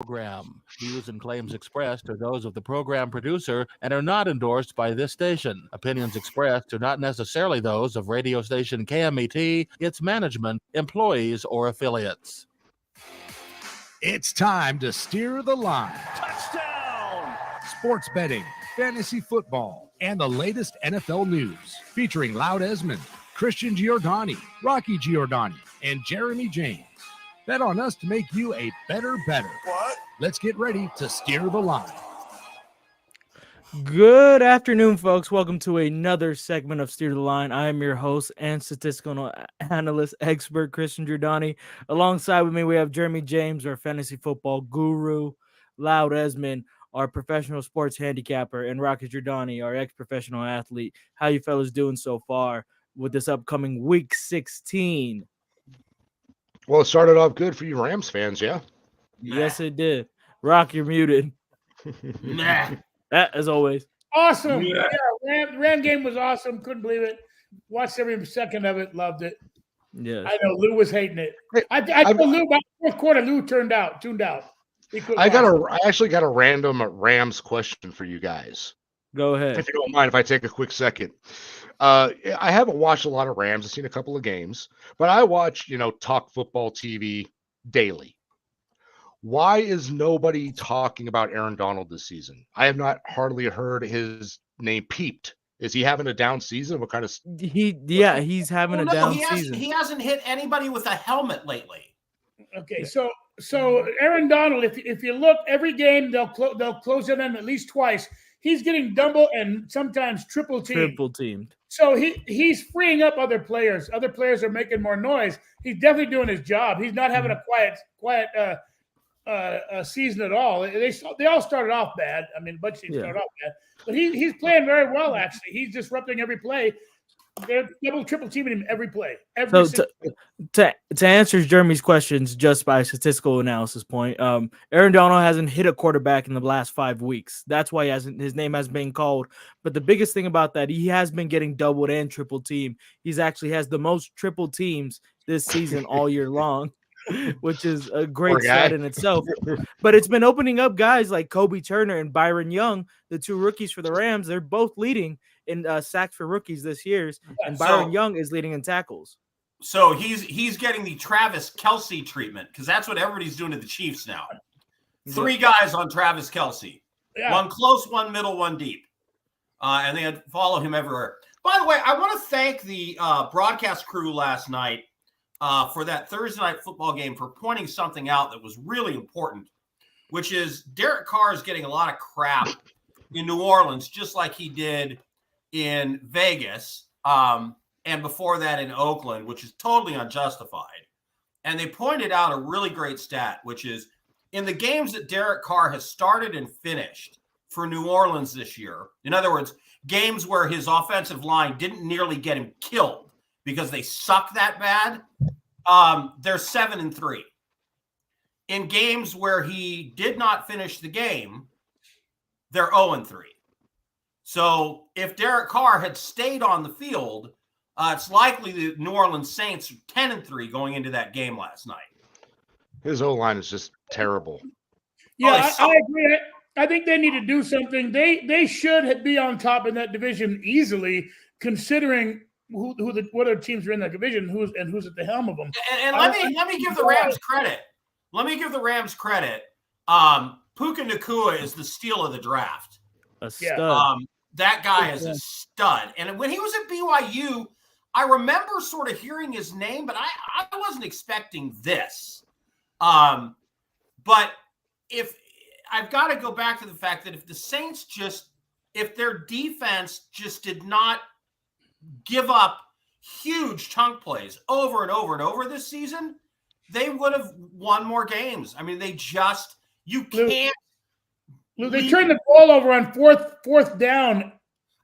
program. Views and claims expressed are those of the program producer and are not endorsed by this station. Opinions expressed are not necessarily those of radio station KMET, its management, employees, or affiliates. It's time to steer the line. Touchdown! Sports betting, fantasy football, and the latest NFL news. Featuring Loudesmon, Christian Giordani, Rocky Giordani, and Jeremy James. Bet on us to make you a better better. What? Let's get ready to steer the line. Good afternoon, folks. Welcome to another segment of Steer the Line. I am your host and statistical analyst expert, Christian Giordani. Alongside with me, we have Jeremy James, our fantasy football guru, Loudesmon, our professional sports handicapper, and Rocky Giordani, our ex-professional athlete. How you fellas doing so far with this upcoming Week 16? Well, it started off good for you Rams fans, yeah? Yes, it did. Rock, you're muted. Nah. As always. Awesome. Yeah, Ram game was awesome. Couldn't believe it. Watched every second of it. Loved it. Yes. I know Lou was hating it. I told Lou about the fourth quarter. Lou tuned out. I actually got a random Rams question for you guys. Go ahead. If you don't mind, if I take a quick second. I haven't watched a lot of Rams. I've seen a couple of games, but I watch, Talk Football TV daily. Why is nobody talking about Aaron Donald this season? I have not hardly heard his name peeped. Is he having a down season? What kind of he's having a down season. He hasn't hit anybody with a helmet lately. Okay, so Aaron Donald, if you look every game, they'll close it in at least twice. He's getting double and sometimes triple teamed. So he's freeing up other players. Other players are making more noise. He's definitely doing his job. He's not having a quiet season at all. They all started off bad. I mean, a bunch of teams started off bad, but he's playing very well. Actually, he's disrupting every play. They're triple teaming him every play. To answer Jeremy's questions just by statistical analysis point, Aaron Donald hasn't hit a quarterback in the last 5 weeks. That's why his name has been called. But the biggest thing about that, he has been getting doubled and triple teamed. He's actually has the most triple teams this season all year long, which is a great stat in itself. But it's been opening up guys like Kobe Turner and Byron Young, the two rookies for the Rams. They're both leading in sacks for rookies this year, and Byron Young is leading in tackles. So he's getting the Travis Kelce treatment because that's what everybody's doing to the Chiefs now. 3 guys on Travis Kelce. Yeah. One close, one middle, one deep. And they follow him everywhere. By the way, I want to thank the broadcast crew last night for that Thursday night football game for pointing something out that was really important, which is Derek Carr is getting a lot of crap in New Orleans, just like he did in Vegas, and before that in Oakland, which is totally unjustified. And they pointed out a really great stat, which is in the games that Derek Carr has started and finished for New Orleans this year, in other words, games where his offensive line didn't nearly get him killed because they suck that bad, they're 7-3. In games where he did not finish the game, they're 0-3. So if Derek Carr had stayed on the field, it's likely the New Orleans Saints are 10-3 going into that game last night. His O-line is just terrible. Yeah, I agree. I think they need to do something. They should be on top in that division easily, considering what other teams are in that division, who's at the helm of them. And let me give the Rams credit. Puka Nacua is the steal of the draft. A stud. That guy is a stud. And when he was at BYU, I remember sort of hearing his name, but I wasn't expecting this. But if I've got to go back to the fact that if the Saints if their defense just did not give up huge chunk plays over and over and over this season, they would have won more games. I mean, you can't. They turned the ball over on fourth down.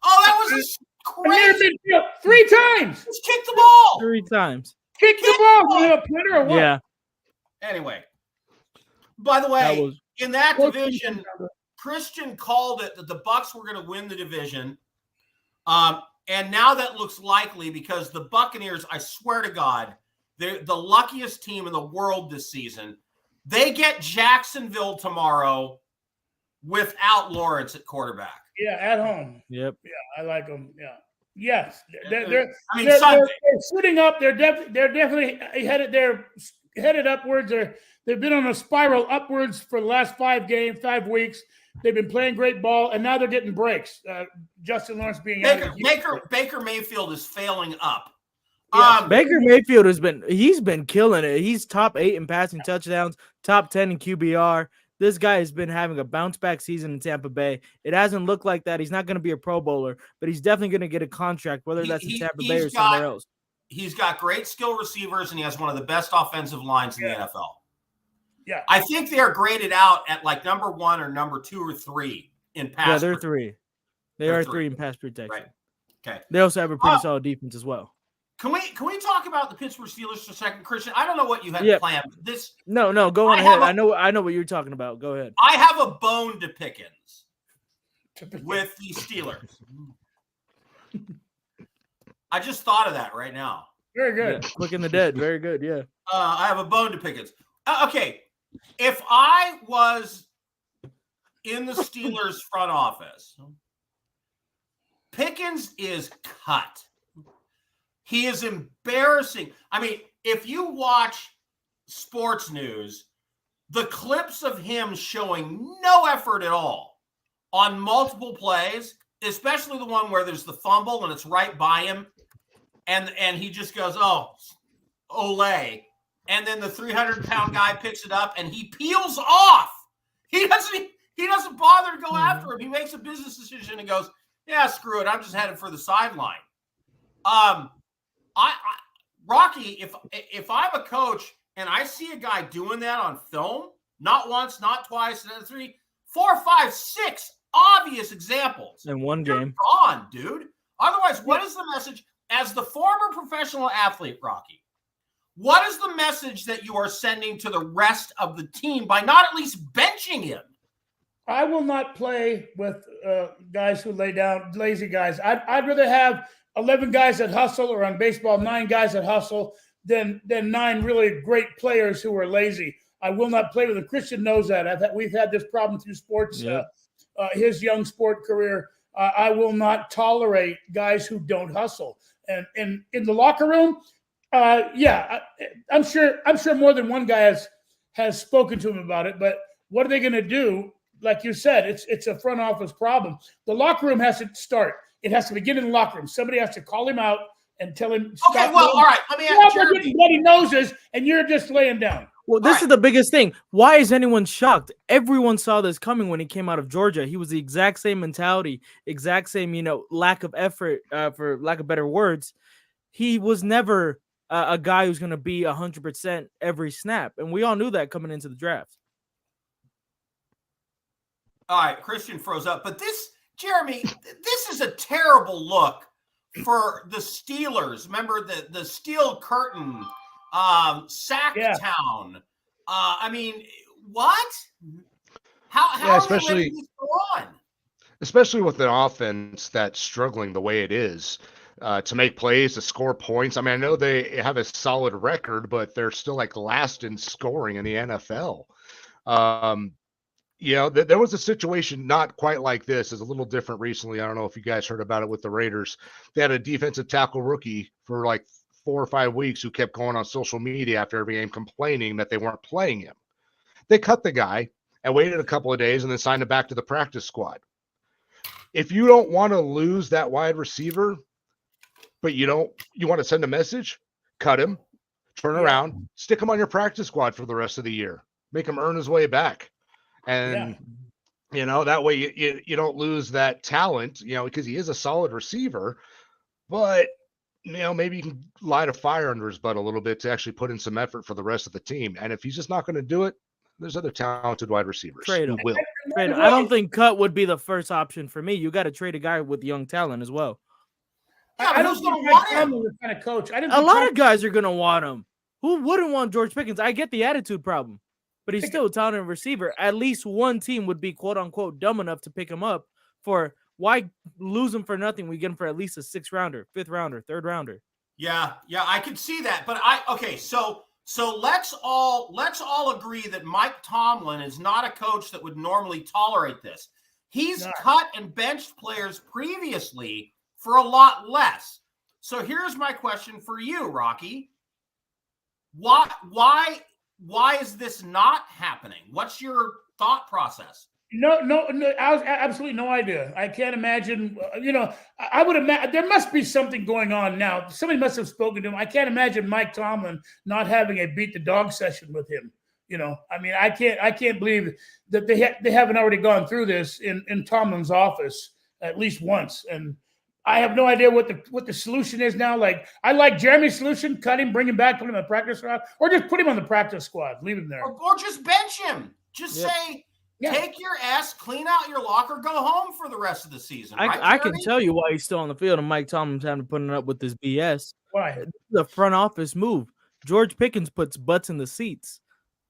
Oh, that was crazy. 3 times. Just kick the ball. 3 times. Kick the ball. You know, punter or what? Yeah. Anyway, by the way, in that division, Christian called it that the Bucs were going to win the division. And now that looks likely because the Buccaneers, I swear to God, they're the luckiest team in the world this season. They get Jacksonville tomorrow without Lawrence at quarterback. Yeah, at home. Yep. Yeah, I like them. Yeah. Yes, they're shooting up. They're definitely headed. They're headed upwards. They've been on a spiral upwards for the last 5 weeks. They've been playing great ball, and now they're getting breaks. Justin Lawrence being Baker Mayfield is failing up. Yes. Baker Mayfield he's been killing it. He's top 8 in passing touchdowns, top 10 in QBR. This guy has been having a bounce back season in Tampa Bay. It hasn't looked like that. He's not going to be a Pro Bowler, but he's definitely going to get a contract, whether that's in Tampa Bay or somewhere else. He's got great skill receivers, and he has one of the best offensive lines in the NFL. Yeah, I think they are graded out at like number 1 or number 2 or 3 in pass. Yeah, they're 3. They're 3 in pass protection. Right. Okay. They also have a pretty solid defense as well. Can we talk about the Pittsburgh Steelers for a second, Christian? I don't know what you had planned. No, go on ahead. I know what you're talking about. Go ahead. I have a bone to Pickens with the Steelers. I just thought of that right now. Very good. Yeah, quick in the dead. Very good. Yeah. I have a bone to Pickens. Okay. If I was in the Steelers front office, Pickens is cut. He is embarrassing. I mean, if you watch sports news, the clips of him showing no effort at all on multiple plays, especially the one where there's the fumble and it's right by him, and he just goes, oh, Olay. And then the 300-pound guy picks it up and he peels off. He doesn't bother to go after him. He makes a business decision and goes, yeah, screw it. I'm just headed for the sideline. Rocky, if I'm a coach and I see a guy doing that on film, not once, not twice, not 3, 4, 5, 6 obvious examples in one game. Gone, dude. Otherwise, what is the message as the former professional athlete, Rocky? What is the message that you are sending to the rest of the team by not at least benching him? I will not play with guys who lay down, lazy guys. I'd rather have 11 guys that hustle, or on baseball, 9 guys that hustle, than 9 really great players who are lazy. I will not play with them. Christian knows that. We've had this problem through sports, his young sport career. I will not tolerate guys who don't hustle. And in the locker room, I'm sure more than one guy has spoken to him about it. But what are they going to do? Like you said, it's a front office problem. The locker room has to start. It has to begin in the locker room. Somebody has to call him out and tell him. Okay, well, all right. Let me ask you. Getting bloody noses, and you're just laying down. Well, this is the biggest thing. Why is anyone shocked? Everyone saw this coming when he came out of Georgia. He was the exact same mentality, exact same, lack of effort, for lack of better words. He was never a guy who's going to be 100% every snap, and we all knew that coming into the draft. All right, Christian froze up, but Jeremy, this is a terrible look for the Steelers. Remember the steel curtain, Sacktown. I mean, what? How especially with an offense that's struggling the way it is to make plays, to score points. I mean, I know they have a solid record, but they're still like last in scoring in the NFL. There was a situation not quite like this. It's a little different recently. I don't know if you guys heard about it with the Raiders. They had a defensive tackle rookie for like 4 or 5 weeks who kept going on social media after every game complaining that they weren't playing him. They cut the guy and waited a couple of days and then signed him back to the practice squad. If you don't want to lose that wide receiver, but you want to send a message, cut him, turn around, stick him on your practice squad for the rest of the year, make him earn his way back. And, that way you don't lose that talent, because he is a solid receiver, but, maybe you can light a fire under his butt a little bit to actually put in some effort for the rest of the team. And if he's just not going to do it, there's other talented wide receivers who will. Trade him. I don't think cut would be the first option for me. You got to trade a guy with young talent as well. I don't want him kind of coach. A lot of guys are going to want him. Who wouldn't want George Pickens? I get the attitude problem. But he's still a talented receiver. At least one team would be, quote unquote, dumb enough to pick him up. For why lose him for nothing? We get him for at least a 6th rounder, 5th rounder, 3rd rounder. Yeah, I could see that. But so So let's all agree that Mike Tomlin is not a coach that would normally tolerate this. He's cut and benched players previously for a lot less. So here's my question for you, Rocky. Why is this not happening? What's your thought process? No, I was absolutely no idea. I can't imagine. I would imagine there must be something going on now. Somebody must have spoken to him. I can't imagine Mike Tomlin not having a beat the dog session with him. I mean, I can't believe that they haven't already gone through this in Tomlin's office at least once. And I have no idea what the solution is now. Like, I like Jeremy's solution: cut him, bring him back, put him in the practice squad, or just put him on the practice squad, leave him there, or just bench him. Just say. Yeah. Take your ass, clean out your locker, go home for the rest of the season. I can tell you why he's still on the field, and Mike Tomlin's having to put up with this BS. Why? The front office move. George Pickens puts butts in the seats.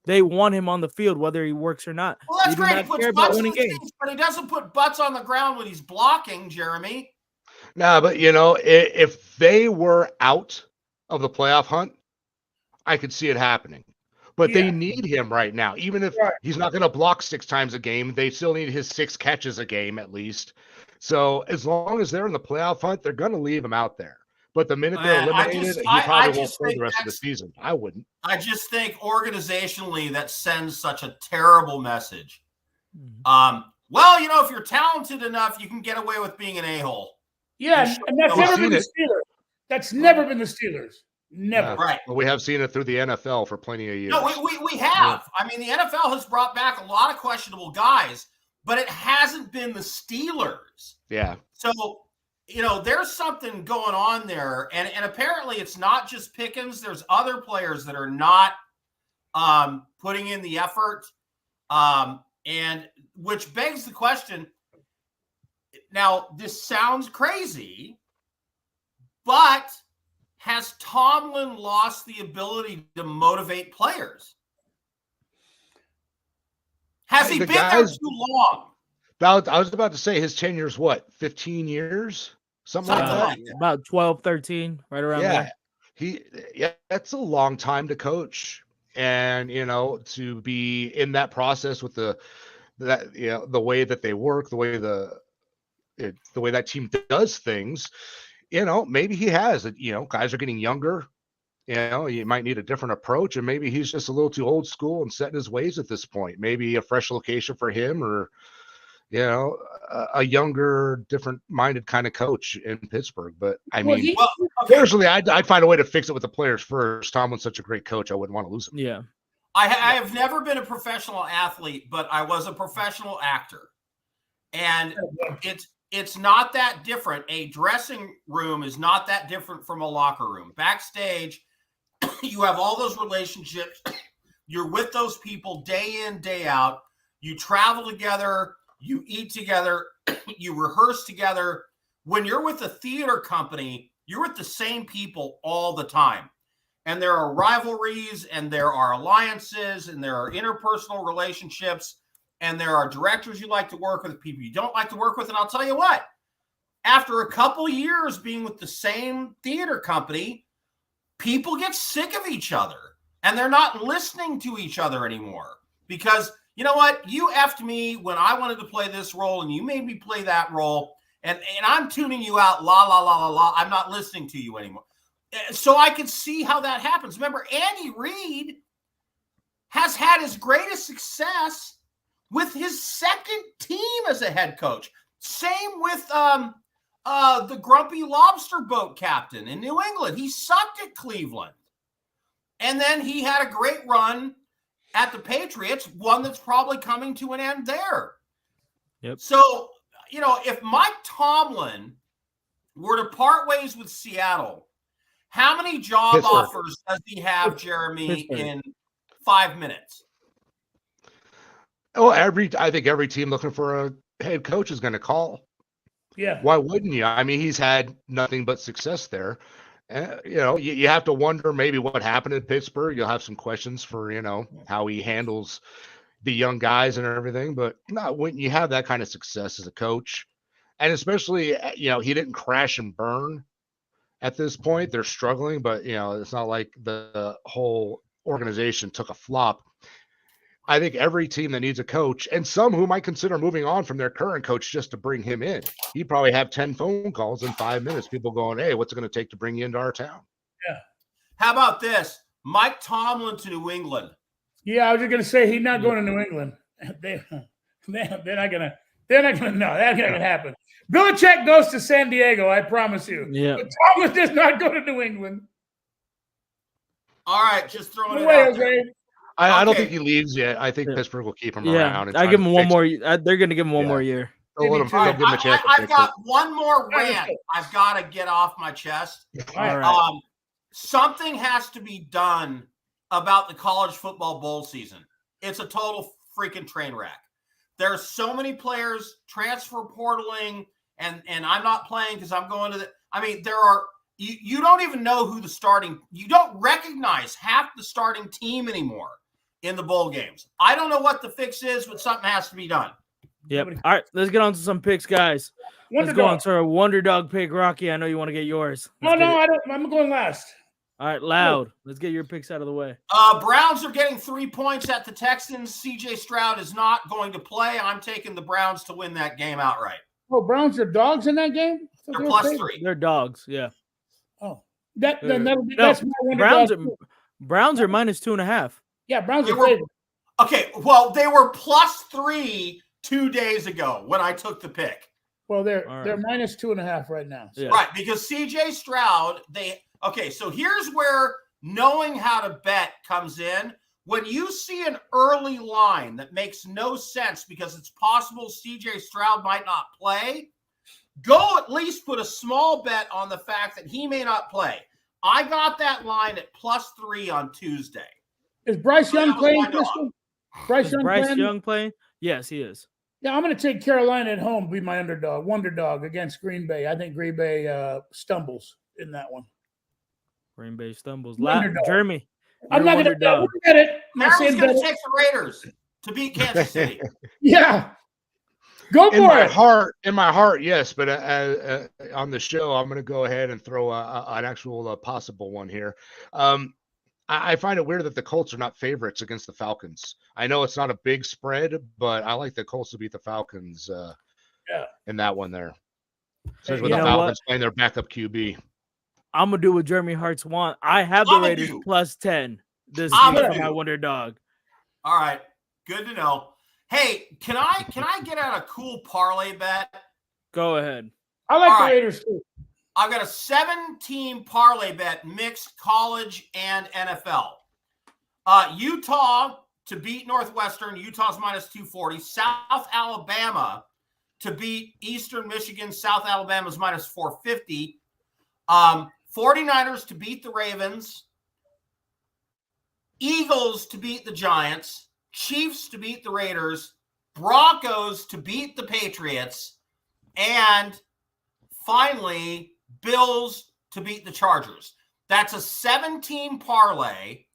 They want him on the field whether he works or not. Well, that's great. He puts butts in the seats, but he doesn't put butts on the ground when he's blocking, Jeremy. No, but if they were out of the playoff hunt, I could see it happening. But they need him right now. Even if he's not going to block 6 times a game, they still need his 6 catches a game at least. So as long as they're in the playoff hunt, they're going to leave him out there. But the minute they're eliminated, he probably won't play the rest of the season. I wouldn't. I just think organizationally that sends such a terrible message. Well, if you're talented enough, you can get away with being an a-hole. Yeah, and that's never been the Steelers. That's never been the Steelers. Never. Yeah, right. But we have seen it through the NFL for plenty of years. No, we have. I mean, the NFL has brought back a lot of questionable guys, but it hasn't been the Steelers. Yeah. So, there's something going on there. And apparently it's not just Pickens. There's other players that are not putting in the effort. And which begs the question. Now, this sounds crazy, but has Tomlin lost the ability to motivate players? Has he been there too long? I was about to say his tenure's what, 15 years? Something like that? About 12, 13, right around there. That's a long time to coach. And, to be in that process with the way that they work, the way that team does things, maybe he has it. Guys are getting younger. You might need a different approach, and maybe he's just a little too old school and set in his ways at this point. Maybe a fresh location for him, or a younger, different-minded kind of coach in Pittsburgh. But personally, I'd find a way to fix it with the players first. Tomlin's such a great coach; I wouldn't want to lose him. Yeah, I have never been a professional athlete, but I was a professional actor, and it's not that different. A dressing room is not that different from a locker room. Backstage, you have all those relationships. You're with those people day in, day out. You travel together. You eat together. You rehearse together. When you're with a theater company, you're with the same people all the time. And there are rivalries, and there are alliances, and there are interpersonal relationships. And there are directors you like to work with, people you don't like to work with. And I'll tell you what, after a couple years being with the same theater company, people get sick of each other and they're not listening to each other anymore because you know what? You effed me when I wanted to play this role and you made me play that role. And I'm tuning you out. La, la, la, la, la. I'm not listening to you anymore. So I can see how that happens. Remember, Andy Reid has had his greatest success with his second team as a head coach. Same with the grumpy lobster boat captain in New England. He sucked at Cleveland. And then he had a great run at the Patriots, one that's probably coming to an end there. Yep. So, if Mike Tomlin were to part ways with Seattle, how many job offers does he have, Jeremy, in 5 minutes? Oh, I think every team looking for a head coach is going to call. Yeah. Why wouldn't you? I mean, he's had nothing but success there. You have to wonder maybe what happened in Pittsburgh. You'll have some questions for, how he handles the young guys and everything. But no, when you have that kind of success as a coach, and especially, he didn't crash and burn at this point. They're struggling, but, it's not like the whole organization took a flop. I think every team that needs a coach, and some who might consider moving on from their current coach just to bring him in, he'd probably have 10 phone calls in 5 minutes. People going, hey, what's it going to take to bring you into our town? Yeah. How about this? Mike Tomlin to New England. Yeah, I was just going to say he's not going to New England. They're not going to. No, that's not going to happen. Belichick goes to San Diego, I promise you. Yeah. But Tomlin does not go to New England. All right, just throwing it Way, out there. Jose. I don't think he leaves yet. I think Pittsburgh will keep him around. And I give him one more. They're going to give him one more year. They'll let him, All right, give him a chance to I've fix got it. one more rant I've got to get off my chest. All right. Something has to be done about the college football bowl season. It's a total freaking train wreck. There's so many players transfer portaling, and I'm not playing because I'm going to the. I mean, there are. You don't even know who the starting. You don't recognize half the starting team anymore in the bowl games. I don't know what the fix is, but something has to be done. Yep. All right, let's get on to some picks, guys. Let's go on to our Wonder Dog pick. Rocky, I know you want to get yours. I don't. I'm going last. All right, Loud. Let's get your picks out of the way. Browns are getting 3 points at the Texans. CJ Stroud is not going to play. I'm taking the Browns to win that game outright. Oh, Browns are dogs in that game? They're +3. They're dogs, yeah. Oh, that's my Wonder Browns are -2.5. Yeah, Browns are favorite. Okay, well, they were +3 2 days ago when I took the pick. Well, they're -2.5 right now. So. Yeah. Right, because CJ Stroud, okay, so here's where knowing how to bet comes in. When you see an early line that makes no sense because it's possible CJ Stroud might not play, go at least put a small bet on the fact that he may not play. I got that line at +3 on Tuesday. Is Bryce Young playing, Crystal? Bryce Young playing? Yes, he is. Yeah, I'm going to take Carolina at home, be my wonder dog against Green Bay. I think Green Bay stumbles in that one. Green Bay stumbles. I'm Jeremy. not going to bet it. Jeremy's going to take the Raiders to beat Kansas City. Yeah. Go for it. In my heart, yes. But on the show, I'm going to go ahead and throw an actual possible one here. I find it weird that the Colts are not favorites against the Falcons. I know it's not a big spread, but I like the Colts to beat the Falcons in that one there. Especially with the Falcons playing their backup QB. I'm going to do what Jeremy Hart's want. I have the Raiders +10 this week for my Wonder Dog. All right. Good to know. Hey, can I get out a cool parlay bet? Go ahead. I like the Raiders too. I've got a 7-team parlay bet, mixed college and NFL. Utah to beat Northwestern. Utah's -240. South Alabama to beat Eastern Michigan. South Alabama's -450. 49ers to beat the Ravens. Eagles to beat the Giants. Chiefs to beat the Raiders. Broncos to beat the Patriots. And finally, Bills to beat the Chargers. That's a 7-team parlay.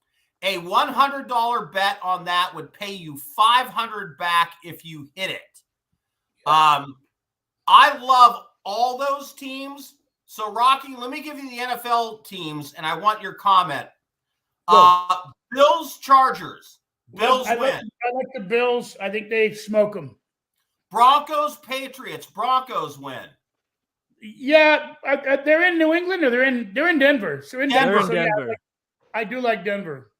A $100 bet on that would pay you $500 back if you hit it. I love all those teams. So, Rocky, let me give you the NFL teams, and I want your comment. Bills, Chargers. Bills win. I like the Bills. I think they smoke them. Broncos, Patriots. Broncos win. Yeah, they're in New England or they're in Denver. So Denver. Denver. Yeah, I do like Denver.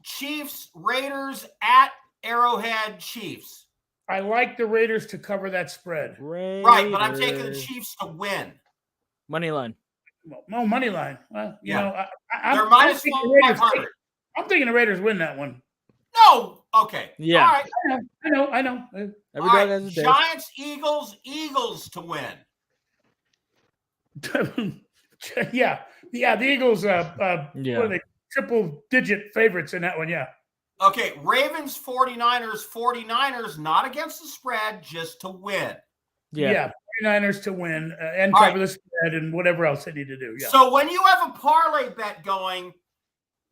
Chiefs, Raiders at Arrowhead, Chiefs. I like the Raiders to cover that spread. Right, but I'm taking the Chiefs to win. Money line. No, money line. Well, they're -500. I'm thinking the Raiders win that one. No. Okay. Yeah. All right. I know. Every dog has a day. Giants, Eagles to win. yeah. The Eagles. What are they? Triple-digit favorites in that one. Yeah. Okay. Ravens, 49ers not against the spread, just to win. Yeah. 49ers to win and cover the spread and whatever else they need to do. Yeah. So when you have a parlay bet going,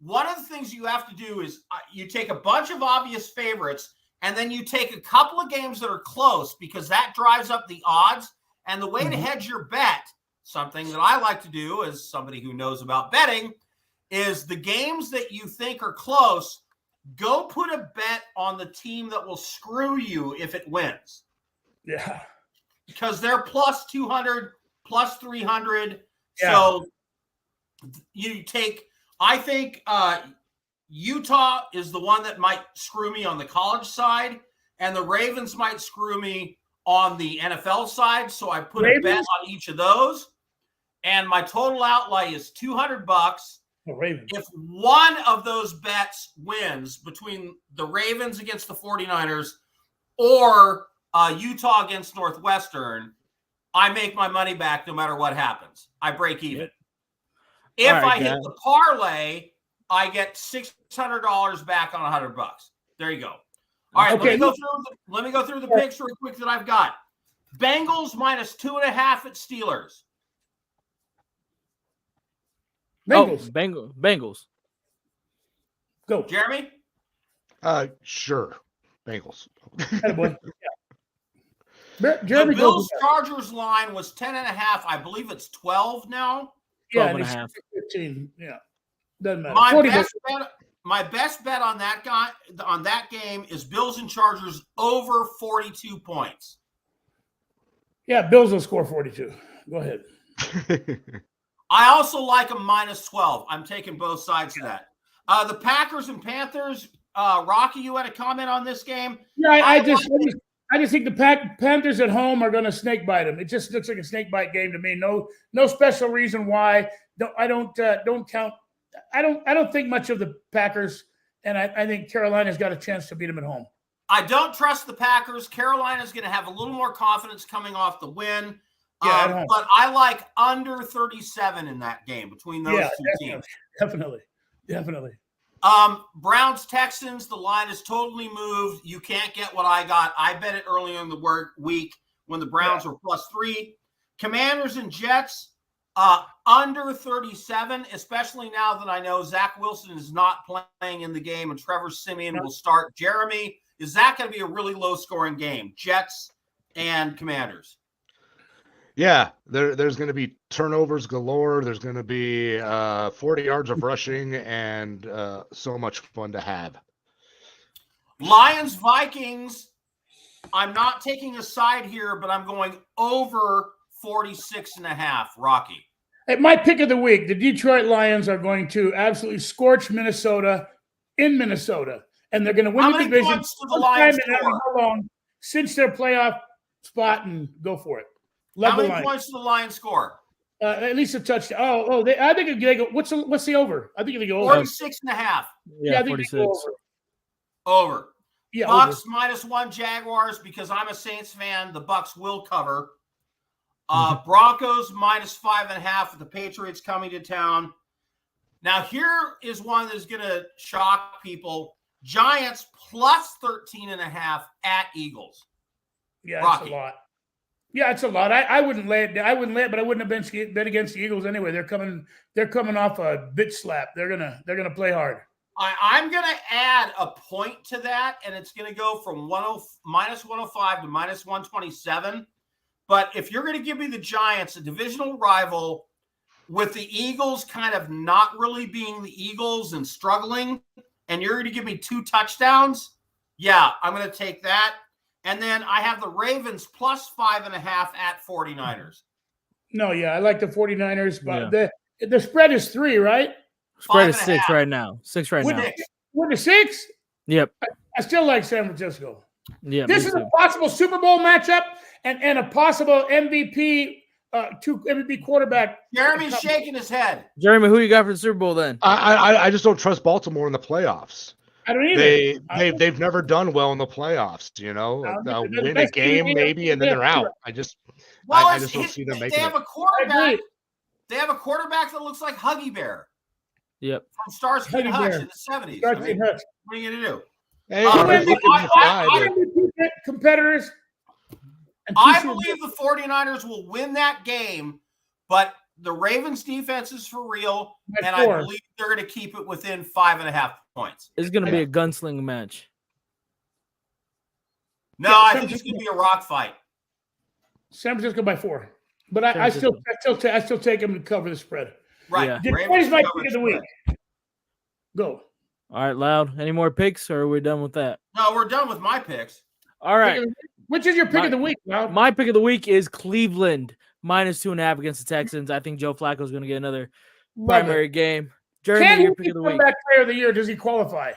one of the things you have to do is you take a bunch of obvious favorites and then you take a couple of games that are close because that drives up the odds. And the way to hedge your bet, something that I like to do as somebody who knows about betting, is the games that you think are close, go put a bet on the team that will screw you if it wins. Yeah. Because they're plus 200, plus 300. Yeah. So you take, I think Utah is the one that might screw me on the college side, and the Ravens might screw me on the NFL side. So I put a bet on each of those. And my total outlay is $200. If one of those bets wins between the Ravens against the 49ers or Utah against Northwestern, I make my money back no matter what happens. I break even. If I hit the parlay, I get $600 back on $100. There you go. All right, let me go through the picks real quick that I've got. Bengals minus 2.5 at Steelers. Bengals. Go, Jeremy. Sure, Bengals. Jeremy, the Bills Chargers line was 10.5. I believe it's 12 now. 12.5. 15. Yeah, doesn't matter. My best bet on that game is Bills and Chargers over 42 points. Yeah, Bills will score 42. Go ahead. I also like a minus 12. I'm taking both sides of that. The Packers and Panthers. Rocky, you had a comment on this game? Yeah, I just think the Panthers at home are going to snake bite them. It just looks like a snake bite game to me. No special reason why. I don't think much of the Packers, and I think Carolina's got a chance to beat them at home. I don't trust the Packers. Carolina's going to have a little more confidence coming off the win. But I like under 37 in that game between those two teams. Definitely. Browns, Texans, the line is totally moved. You can't get what I got. I bet it earlier in the week when the Browns were +3. Commanders and Jets, under 37, especially now that I know Zach Wilson is not playing in the game and Trevor Siemian will start. Jeremy, is that going to be a really low-scoring game? Jets and Commanders. Yeah, there's going to be turnovers galore. There's going to be 40 yards of rushing and so much fun to have. Lions, Vikings. I'm not taking a side here, but I'm going over 46.5. Rocky. At my pick of the week, the Detroit Lions are going to absolutely scorch Minnesota in Minnesota, and they're going to win the division. Points to the Lions how long since their playoff spot, and go for it. How many points do the Lions score? At least a touchdown. I think they go. What's the over? I think they go over 46.5. Yeah, I think 46. they go over. Yeah, Bucks -1 Jaguars because I'm a Saints fan. The Bucks will cover. Broncos -5.5 with the Patriots coming to town. Now here is one that's going to shock people. Giants +13.5 at Eagles. Yeah, Rocky. that's a lot. Yeah, it's a lot. I wouldn't lay it, but I wouldn't have bet against the Eagles anyway. They're coming off a bitch slap. They're gonna play hard. I'm gonna add a point to that, and it's gonna go from -105 to -127. But if you're gonna give me the Giants, a divisional rival, with the Eagles kind of not really being the Eagles and struggling, and you're gonna give me 2 touchdowns, yeah, I'm gonna take that. And then I have the Ravens +5.5 at 49ers. No, yeah, I like the 49ers, but the spread is 3, right? Spread is 6 right now. 6 right now. We're to 6? Yep. I still like San Francisco. Yeah. This is a possible Super Bowl matchup and a possible MVP, 2 MVP quarterback. Jeremy's shaking his head. Jeremy, who you got for the Super Bowl then? I just don't trust Baltimore in the playoffs. I don't either. They've never done well in the playoffs. You know, they'll win a game maybe, and then they're out. I just don't see them making it. They have a quarterback. They have a quarterback that looks like Huggy Bear. Yep. From Starsky and Hutch in the 70s. What are you going to do? Hey, competitors. I believe the 49ers will win that game, but the Ravens defense is for real, and I believe they're going to keep it within 5.5 points. It's going to be a gunsling match. No, I think it's going to be a rock fight. San Francisco by 4, but I still take them to cover the spread. Right. Yeah. Detroit is my pick of the week. Go. All right, Loud. Any more picks, or are we done with that? No, we're done with my picks. All right. Which is your pick of the week, Loud? My pick of the week is Cleveland -2.5 against the Texans. I think Joe Flacco is going to get another primary game. Jeremy, your pick of the week. Comeback player of the year? Does he qualify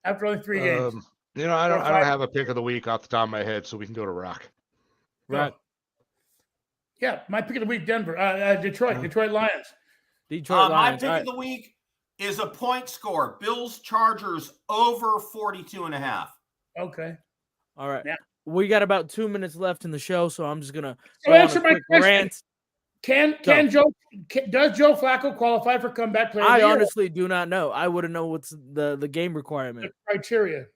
after only 3 games? I don't have a pick of the week off the top of my head, so we can go to Rock. Rock. Yeah, my pick of the week, Denver, Detroit Lions. Detroit Lions. My pick of the week is a point score. Bills Chargers over 42.5. Okay. All right. Yeah. We got about 2 minutes left in the show, so I'm just gonna answer my question. Rant. Does Joe Flacco qualify for comeback player? I honestly do not know. I wouldn't know what's the game requirement. The criteria.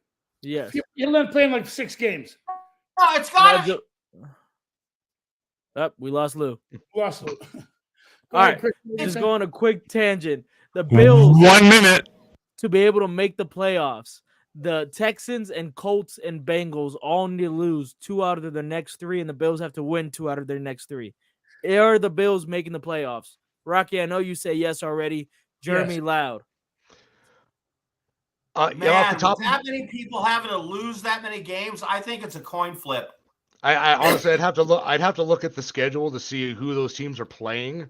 Yes. He'll end playing like 6 games. No, it's got to we lost Lou. Lost Lou. All right. Just go on a quick tangent. The Bills 1 minute to be able to make the playoffs. The Texans and Colts and Bengals all need to lose 2 out of their next 3, and the Bills have to win 2 out of their next 3. Are the Bills making the playoffs? Rocky, I know you say yes already. Jeremy, yes. Loud. Man, off the top with that many people having to lose that many games, I think it's a coin flip. I honestly, I'd have to look at the schedule to see who those teams are playing.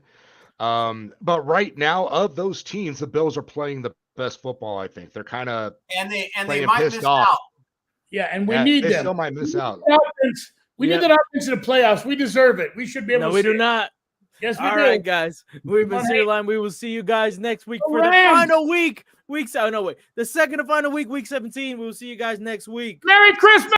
But right now, of those teams, the Bills are playing the best football. I think they're kind of and they might miss off. out. Yeah, and we need them. They still might miss out. We need that offense in the playoffs. We deserve it. We should be able. No, to we do not. Yes, we do. All right, guys. We've been Serial Line. We will see you guys next week for the final week. The second and final week, week 17. We will see you guys next week. Merry Christmas.